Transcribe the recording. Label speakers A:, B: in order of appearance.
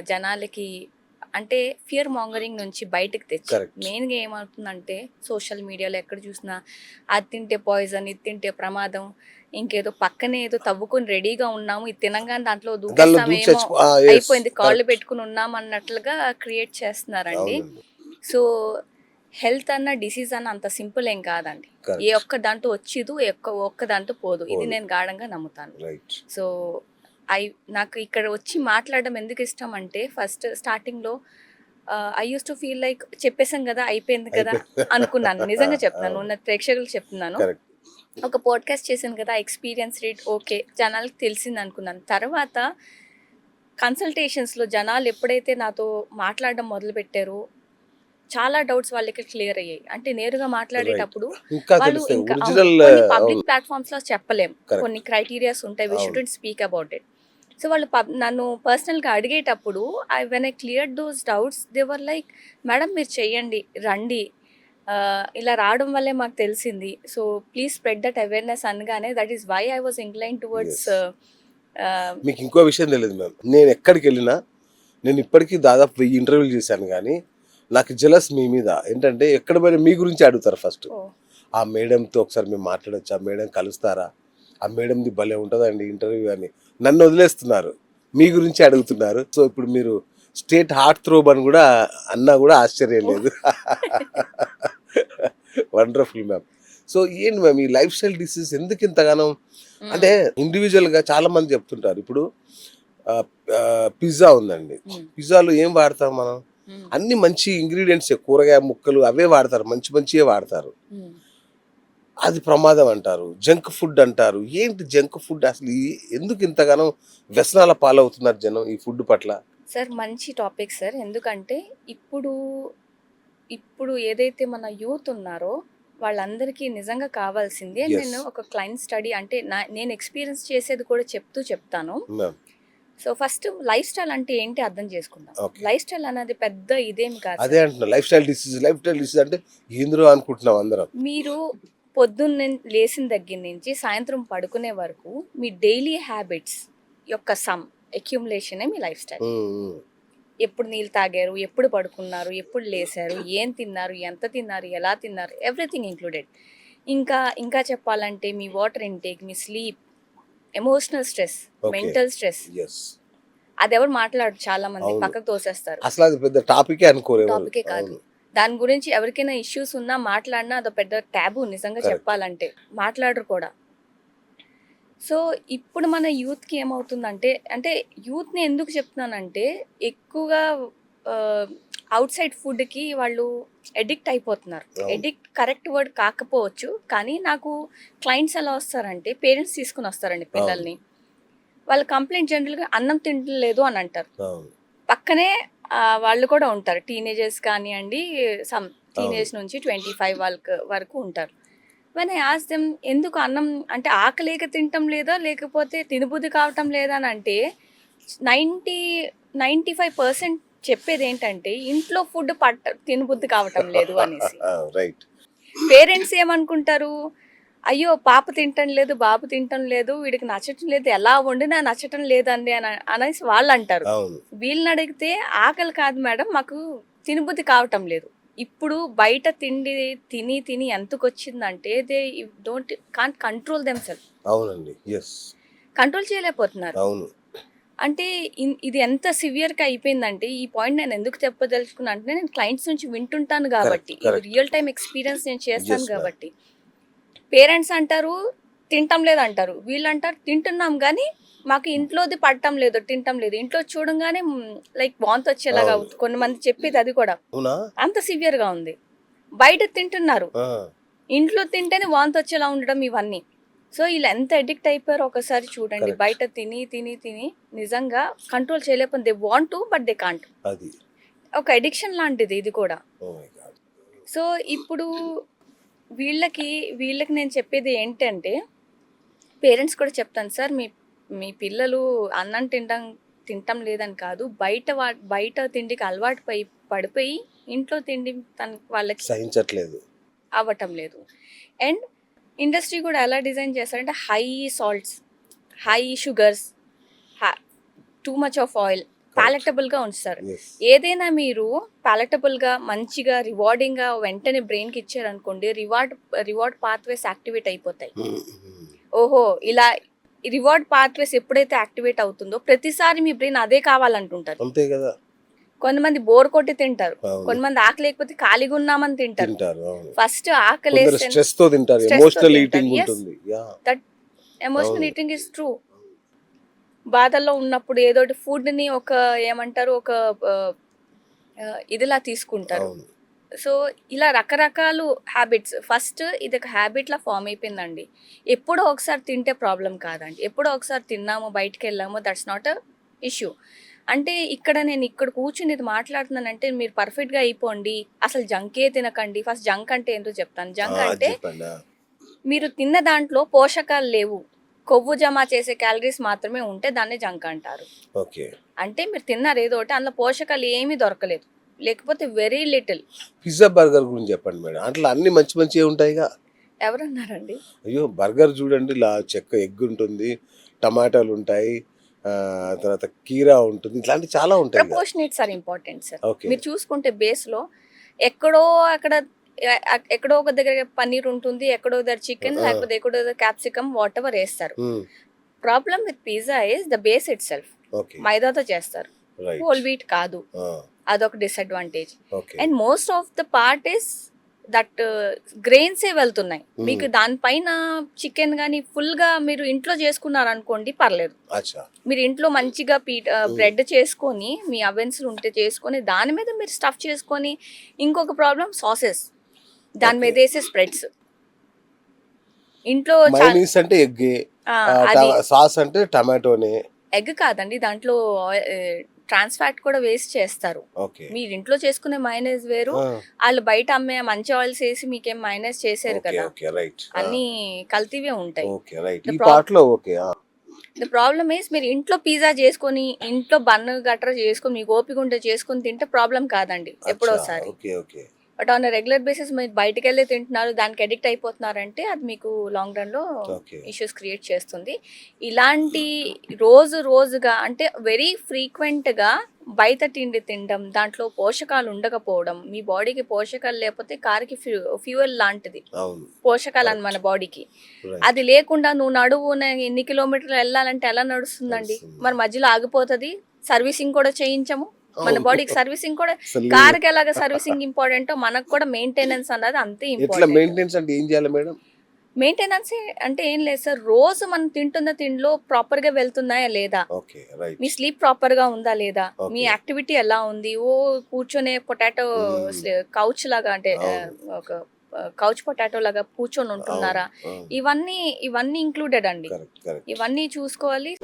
A: జనాలకి అంటే fear mongering నుంచి బయటకు తెచ్చి
B: కరెక్ట్.
A: మెయిన్గా ఏమవుతుందంటే సోషల్ మీడియాలో ఎక్కడ చూసినా అది తింటే పాయిజన్, ఇది తింటే ప్రమాదం, ఇంకేదో పక్కనే ఏదో తవ్వుకొని రెడీగా ఉన్నాము, ఇది తినంగానే దాంట్లో
B: దానిలో దూకి
A: దూకేస్తామేమో,
B: చచ్చిపో యెస్.
A: అయిపోయింది కాళ్ళు
B: కరెక్ట్.
A: పెట్టుకుని ఉన్నాం అన్నట్లుగా క్రియేట్ చేస్తున్నారండి.
B: అవునండి.
A: సో హెల్త్ అన్న డిసీజ్ అన్న అంత సింపుల్ ఏం కాదండి. ఏ
B: కరెక్ట్.
A: ఒక్క దాంట్లో వచ్చిదు, ఒక్క దాంట్లో పోదు. ఇది
B: పోదు.
A: నేను గాఢంగా నమ్ముతాను.
B: రైట్.
A: సో ఐ నాకు ఇక్కడ వచ్చి మాట్లాడడం ఎందుకు ఇష్టం అంటే ఫస్ట్ స్టార్టింగ్‌లో I used to feel like చెప్పేసాం కదా! అయిపోయింది కదా!
B: అయిపోయింది.
A: అనుకున్నాను. నిజంగా చెప్తున్నాను.
B: అవును.
A: ఉన్న ప్రేక్షకులకు చెప్తున్నాను.
B: కరెక్ట్.
A: ఒక పాడ్‌కాస్ట్ చేశాను కదా! Experience rate okay. జనాలకి తెలిసిందనుకున్నాను. తర్వాత కన్సల్టేషన్స్‌లో జనాలు ఎప్పుడైతే నాతో మాట్లాడడం మొదలుపెట్టారో చాలా డౌట్స్ వాళ్ళకి క్లియర్ అయ్యాయి. అంటే నేరుగా
B: రైట్.
A: మాట్లాడేటప్పుడు
B: ఇంకా
A: వాళ్ళు
B: తెలుస్తాయి.
A: ఇంకా
B: ఒరిజినల్
A: కొన్ని
B: అవును.
A: పబ్లిక్ ప్లాట్‌ఫామ్స్‌లో చెప్పలేం.
B: కరెక్ట్.
A: కొన్ని క్రైటీరియాస్ ఉంటాయి. వి
B: అవును.
A: Student speak about it. So వాళ్ళు నన్ను పర్సనల్‌గా అడిగేటప్పుడు when I cleared those doubts they were like madam మీరు చెయ్యండి, రండి. ఇలా రావడం వల్లే మాకు తెలిసింది. So please spread that awareness అనగానే that is why I was inclined towards
B: yes. మీకు ఇంకో విషయం తెలీదు మ్యామ్. నేను ఎక్కడికెళ్ళినా నేను ఇప్పటికి దాదాపు 1000 ఇంటర్వ్యూలు చేశాను గానీ, నాకు జెలస్ మీ మీద. ఏంటంటే ఎక్కడ పోయినా మీ గురించే అడుగుతారు ఫస్ట్.
A: ఓహ్!
B: ఆ మేడంతో ఒకసారి మేము మాట్లాడొచ్చా? ఆ మేడం కలుస్తారా? ఆ మేడంది భలే ఉంటదండి ఇంటర్వ్యూ అని. నన్ను వదిలేస్తున్నారు. మీ గురించే అడుగుతున్నారు. సో ఇప్పుడు మీరు స్టేట్ హార్ట్ థ్రోబ్ అని గూడా అన్నా గూడా ఆశ్చర్యం
A: ఓహ్!
B: లేదు. Wonderful ma'am. సో ఏంటి మ్యామ్ ఈ లైఫ్ స్టైల్ డిసీజ్ ఎందుకు ఇంతగానం అంటే
A: హ్మ్.
B: ఇండివిజువల్‌గా చాలా మంది చెప్తుంటారు. ఇప్పుడు ఆహ్, పిజ్జా ఉందండి.
A: హ్మ్.
B: పిజ్జాలో ఏం వాడతాం మనం?
A: హ్మ్.
B: అన్ని మంచి ఇంగ్రీడియెంట్సే కూరగాయ ముక్కలు అవే వాడతారు. మంచి మంచియే వాడతారు.
A: హ్మ్.
B: అది ప్రమాదం అంటారు. జంక్ ఫుడ్ అంటారు. ఏంటి జంక్ ఫుడ్ అసలు ఎందుకు ఇంతగానం వ్యసనాల పాలవుతున్నారు జనం ఈ ఫుడ్ పట్ల?
A: సార్ మంచి టాపిక్ సార్. ఎందుకంటే ఇప్పుడు, ఇప్పుడు ఏదైతే మన యూత్ ఉన్నారో వాళ్ళందరికీ నిజంగా కావాల్సింది అండ్
B: యెస్.
A: నేను ఒక క్లయింట్ స్టడీ అంటే నేను ఎక్స్‌పీరియన్స్ చేసేది కూడా చెప్తాను.
B: Ma'am.
A: So first life style అంటే ఏంటి అర్థం చేసుకుందాం.
B: ఓకే.
A: లైఫ్ స్టైల్ అనేది పెద్ద ఇదేం కాదు
B: అదే
A: సార్.
B: అంటున్నా. లైఫ్ స్టైల్ డిసీజ్ అంటే ఏందిరో అనుకుంటున్నాం అందరం.
A: మీరు పొద్దున్నే లేసిన దగ్గర నుంచి సాయంత్రం పడుకునే వరకు మీ డైలీ హ్యాబిట్స్ యొక్క అక్యుములేషనే మీ లైఫ్ స్టైల్.
B: హ్మ్. హ్మ్.
A: ఎప్పుడు నీళ్ళు తాగారు, ఎప్పుడు పడుకున్నారు, ఎప్పుడు లేసారు, ఏం తిన్నారు, ఎంత తిన్నారు, ఎలా తిన్నారు, ఎవ్రీథింగ్ ఇంక్లూడెడ్. ఇంకా చెప్పాలంటే మీ వాటర్ ఇంటేక్, మీ sleep, emotional stress,
B: okay.
A: Mental stress
B: yes.
A: అదెవరు మాట్లాడరు చాలామంది.
B: అవును.
A: పక్కకు తోసేస్తారు.
B: అసలది పెద్ద టాపికే అనుకోరు ఎవరు.
A: టాపికే కాదు.
B: అవును.
A: దాని గురించి ఎవరికైనా ఇష్యూస్ ఉన్నా మాట్లాడినా అదో పెద్ద టాబూ నిజంగా
B: కరెక్ట్.
A: చెప్పాలంటే. మాట్లాడరు కూడా. సో, ఇప్పుడు మన యూత్‌కి ఏమవుతుందంటే అంటే యూత్‌ని ఎందుకు చెప్తున్నానంటే ఎక్కువగా ఆహ్, ఔట్‌సైడ్ ఫుడ్‌కి వాళ్ళు అడిక్ట్ అయిపోతున్నారు.
B: అవును.
A: అడిక్ట్ కరెక్ట్ వర్డ్ కాకపోవచ్చు. కానీ నాకు క్లయింట్స్ ఎలా వస్తారంటే పేరెంట్స్ తీసుకొనొస్తారండి
B: అవును.
A: పిల్లల్ని. వాళ్ళ కంప్లెయింట్ జనరల్‌గా అన్నం తింటలేదు అని అంటారు.
B: అవును.
A: పక్కనే వాళ్ళు కూడా ఉంటారు. టీనేజర్స్ కానియండి, సమ్
B: అవును.
A: టీనేజ్ నుంచి 25 వరకు ఉంటారు. వెన్ ఐ ఆస్క్ దెమ్ ఎందుకు అన్నం అంటే ఆకలేక తినటం లేదా? లేకపోతే తినబుద్ధి కావటం లేదా? అని అంటే 90, 95% చెప్పేదేంటంటే ఇంట్లో ఫుడ్ తినబుద్ధి కావటం లేదు అనేసి.
B: రైట్.
A: పేరెంట్స్ ఏమనుకుంటారు? అయ్యో! పాప తింటం లేదు, బాబు తింటం లేదు, వీడికి నచ్చటం లేదు, ఎలా వండినా నచ్చటం లేదండి అనేసి వాళ్ళంటారు.
B: అవును.
A: వీళ్ళనడిగితే ఆకలి కాదు మేడం మాకు తినబుద్ధి కావటం లేదు. ఇప్పుడు బయట తిండి తిని ఎంతకొచ్చిందంటే కాంట్ కంట్రోల్ దెమ్‌సెల్ఫ్.
B: అవునండి. యెస్.
A: కంట్రోల్ చేయలేకపోతున్నారు.
B: అవును.
A: అంటే ఇది ఎంత సివియర్‌గా అయిపోయిందంటే ఈ పాయింట్ నేను ఎందుకు చెప్పదలుచుకున్నా అంటే నేను క్లయింట్స్ నుంచి వింటుంటాను
B: కరెక్ట్.
A: గాబట్టి. ఇది
B: కరెక్ట్.
A: రియల్ టైమ్ ఎక్స్‌పీరియన్స్ నేను చేస్తాను
B: యెస్ మ్యామ్.
A: గాబట్టి. పేరెంట్స్ అంటారు తింటం లేదంటారు. వీళ్ళంటారు తింటున్నాం గానీ మాకు ఇంట్లోది పడటం లేదు, తింటం లేదు. ఇంట్లో చూడంగానే లైక్ వాంతొచ్చేలాగా
B: అవును.
A: అవుతుంది. కొంతమంది చెప్పేది అది కూడా.
B: అవునా?
A: అంత సివియర్‌గా ఉంది. బయట తింటున్నారు.
B: ఆ!
A: ఇంట్లో తింటేనే వాంతొచ్చేలా ఉండడం ఇవన్నీ. సో, ఈళ్ళు ఎంత అడిక్ట్ అయిపోయారో ఒకసారి చూడండి.
B: కరెక్ట్.
A: బయట తిని నిజంగా కంట్రోల్ చేయలేకపోతే they want to but they can't.
B: అది.
A: ఒక అడిక్షన్ లాంటిది ఇది కూడా.
B: Oh my God!
A: సో, ఇప్పుడు వీళ్ళకి వీళ్ళకి నేను చెప్పేది ఏంటంటే పేరెంట్స్ కూడా చెప్తాను సార్ మీ పిల్లలు అన్నం తినటం లేదని కాదు. బయట తిండికి అలవాటు పడిపోయి ఇంట్లో తిండి వాళ్ళకి
B: సహించట్లేదు.
A: అవ్వటం లేదు. అండ్ ఇండస్ట్రీ కూడా ఎలా డిజైన్ చేస్తారంటే హై సాల్ట్స్, హై షుగర్స్, హ టూ మచ్ ఆఫ్ ఆయిల్. పాలటబుల్ గా ఉంచుతారు.
B: Yes.
A: ఏదైనా మీరు పాలటబుల్ గా మంచిగా రివార్డింగ్ గా వెంటనే బ్రెయిన్ కి ఇచ్చారనుకోండి, రివార్డ్ పాత్వేస్ యాక్టివేట్ అయిపోతాయి. ఓహో ఇలా రివార్డ్ పాత్వేస్ ఎప్పుడైతే యాక్టివేట్ అవుతుందో ప్రతిసారి మీ బ్రెయిన్ అదే కావాలంటుంటారు.
B: అంతే కదా.
A: కొంతమంది బోర్ కొట్టి తింటారు,
B: అవును.
A: కొంతమంది ఆకలి లేకపోతే ఖాళీగా ఉన్నామని తింటారు.
B: తింటారు. అవును.
A: ఫస్ట్ ఆకలి
B: కొందరు స్ట్రెస్ తో తింటారు, ఎమోషనల్ ఈటింగ్ ఉంటుంది.
A: దట్ ఎమోషనల్
B: అవును.
A: Eating is true. బాధల్లో ఉన్నప్పుడు ఏదోటి ఫుడ్ ని ఒక ఏమంటారు ఒక ఇదిలా తీసుకుంటారు.
B: అవును.
A: సో ఇలా రకరకాలు హ్యాబిట్స్. ఫస్ట్ ఇది ఒక హ్యాబిట్ లా ఫామ్ అయిపోయిందండి. ఎప్పుడో ఒకసారి తింటే ప్రాబ్లం కాదండి. ఎప్పుడో ఒకసారి తిన్నాము, బయటికి వెళ్ళాము, దట్స్ నాట్ అ ఇష్యూ. అంటే నేను ఇక్కడ కూర్చుని ఇది మాట్లాడుతున్నానంటే మీరు పర్ఫెక్ట్ గా అయిపోండి, అసలు జంకే తినకండి. ఫస్ట్ జంక్ అంటే ఏంటో చెప్తాను. జంక్ అంటే
B: చెప్పండి.
A: మీరు తిన్న దాంట్లో పోషకాలు లేవు, కొవ్వు జమ చేసే క్యాలరీస్ మాత్రమే ఉంటే దాన్ని జంక్ అంటారు.
B: ఓకే.
A: అంటే మీరు తిన్నారు ఏదో ఒకటి, అందులో పోషకాలు ఏమీ దొరకలేదు, లేకపోతే వెరీ లిటిల్.
B: పిజ్జా బర్గర్ గురించి చెప్పండి మేడం. అట్లా అన్ని మంచి మంచిగా ఉంటాయిగా.
A: ఎవరన్నారండి?
B: అయ్యో, బర్గర్ చూడండి, చెక్క ఎగ్ ఉంటుంది, టమాటాలు ఉంటాయి, తర్వాత కీరా ఉంటుంది, ఇట్లాంటి చాలా ఉంటాయి.
A: ప్రపోర్షనేట్స్ ఆర్ ఇంపార్టెంట్ సార్.
B: ఓకే.
A: మీరు చూసుకుంటే బేస్ లో ఎక్కడో అక్కడ ఎక్కడో ఒక దగ్గర పన్నీర్ ఉంటుంది, ఎక్కడో దగ్గర చికెన్, లేకపోతే ఎక్కడో దగ్గర క్యాప్సికమ్, వాట్ ఎవర్ వేస్తారు. Problem with pizza is the base itself. మైదాతో చేస్తారు, హోల్ వీట్ కాదు. అదొక disadvantage. And most of the part is that grains ఏ వెళ్తున్నాయి మీకు. దానిపైన చికెన్ గానీ ఫుల్ గా మీరు ఇంట్లో చేసుకున్నారు అనుకోండి పర్లేదు. మీరు ఇంట్లో మంచిగా బ్రెడ్ చేసుకొని మీ అవెన్స్ ఉంటే చేసుకొని దాని మీద మీరు స్టఫ్ చేసుకొని. ఇంకొక ప్రాబ్లం సాసెస్, దాని మీద వేసే స్ప్రెడ్స్. ఇంట్లో
B: అంటే ఎగ్, సాస్ అంటే టమాటోనే.
A: ఎగ్ కాదండి, దాంట్లో ట్రాన్స్ ఫ్యాట్ కూడా వేస్ట్ చేస్తారు. మీరు ఇంట్లో చేసుకునే మైనస్ వేరు, వాళ్ళు బయట అమ్మే మంచి ఆయిల్స్ వేసి మీకేం మైనస్ చేశారు కదా, అన్ని కల్తీవే ఉంటాయి. ద ప్రాబ్లమ్ ఈస్ మీరు ఇంట్లో పిజ్జా చేసుకొని, ఇంట్లో బన్ గట్రా చేసుకొని, మీకు ఓపిక ఉంటే చేసుకొని తింటే ప్రాబ్లం కాదండి ఎప్పుడోసారి. బట్ ఆన్ రెగ్యులర్ బేసిస్ మీరు బయటకు వెళ్ళి తింటున్నారు, దానికి అడిక్ట్ అయిపోతున్నారంటే అది మీకు లాంగ్ రన్ లో ఇష్యూస్ క్రియేట్ చేస్తుంది. ఇలాంటి రోజుగా అంటే వెరీ ఫ్రీక్వెంట్ గా బయట తిండి తినడం, దాంట్లో పోషకాలు ఉండకపోవడం, మీ బాడీకి పోషకాలు లేకపోతే కారుకి ఫ్యూయల్ లాంటిది పోషకాలు అని మన బాడీకి. అది లేకుండా నువ్వు నడువున ఎన్ని కిలోమీటర్లు వెళ్ళాలంటే ఎలా నడుస్తుందండి? మరి మధ్యలో ఆగిపోతుంది. సర్వీసింగ్ కూడా చేయించము. మన బాడీకి సర్వీసింగ్ కూడా, కార్కి ఎలాగ సర్వీసింగ్ ఇంపార్టెంట్ మనకు కూడా మెయింటెనెన్స్ అన్నది అంతే ఇంపార్టెంట్. మెయింటెనెన్స్ అంటే ఏం లేదు సార్, రోజు మనం తింటున్న తిండిలో ప్రాపర్ గా వెళ్తున్నాయా లేదా, మీ స్లీప్ ప్రాపర్ గా ఉందా లేదా, మీ యాక్టివిటీ ఎలా ఉంది, కూర్చొనే పొటాటో కౌచ్ లాగా అంటే ఒక కౌచ్ పొటాటో లాగా కూర్చొని ఉంటున్నారా, ఇవన్నీ ఇంక్లూడెడ్ అండి. ఇవన్నీ చూసుకోవాలి.